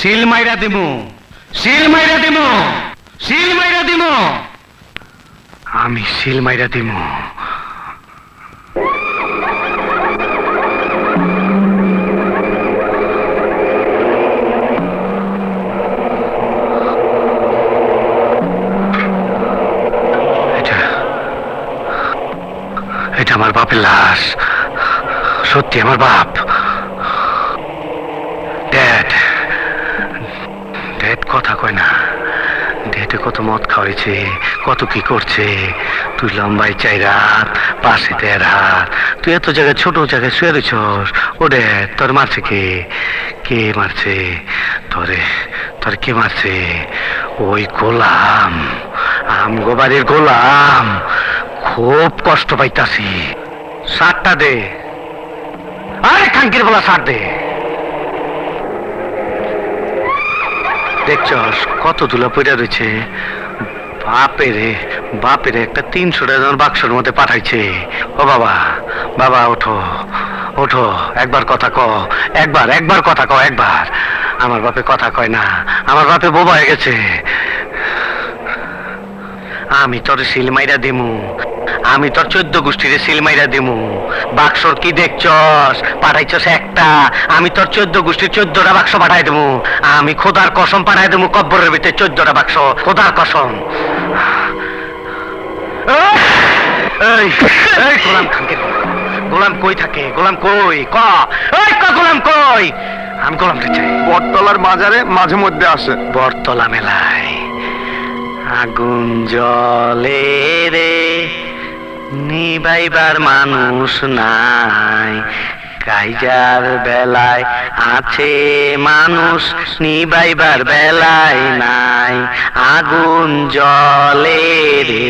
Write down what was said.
শিল মাইরা দিমু, শিল মাইরা দিমু, শিল মাইরা দিমু, আমি শিল মাইরা দিমু। এটা আমার বাপের লাশ, সত্যি আমার বাপ। ড্যাড, ড্যাড কথা কয় না। ড্যাডে কত মদ খাওয়াইছে, কত কি করছে। তুই লম্বাই 4 হাত, পাশে 1.5 হাত, তুই এত জায়গায় ছোট জায়গায় শুয়ে রয়েছস। ও ড্যাড, তোর মারছে কে? কে মারছে তোরে? তোর কে মারছে? ওই গোলাম, আমগো বাড়ির গোলাম। খুব কষ্ট পাইতাছি। সারটা দে, আরে খাঙ্কির বলা সার দে। দেখছস কত ধুলা পড়ে রয়েছে। বাপেরে বাপেরে একটা 300 টাকার বাক্সের মধ্যে পাঠাইছে। ও বাবা, বাবা ওঠো ওঠো, একবার কথা ক, একবার একবার কথা ক, একবার। আমার বাপে কথা কয় না, আমার বাপে বোবা হয়ে গেছে। আমি তোর শিল মাইরা দিমু, আমি তোর 14 গোষ্ঠীরে সিল মাইরা দিমু। বাক্সর কি দেখছস? পাঠাইছস একটা, আমি তোর 14 গোষ্ঠীর 14টা বাক্স পাঠাই দেবো। আমি খোদার কসম পাঠাই দেবো, কব্বরের ভিতরে 14টা বাক্স, খোদার কসম। এই এই গোলাম খানকে, গোলাম কই থাকে? গোলাম কই? ক ওই ক, গোলাম কই? আমি গোলামটা চাই। বটতলার বাজারে মাঝে মধ্যে আসে। বটতলা মেলায় আগুন জ্বলে রে, নিবাইবার মানুষ নাই। কাইজার বেলায় আছে মানুষ, নিবাইবার বেলায় নাই। আগুন জ্বলে রে,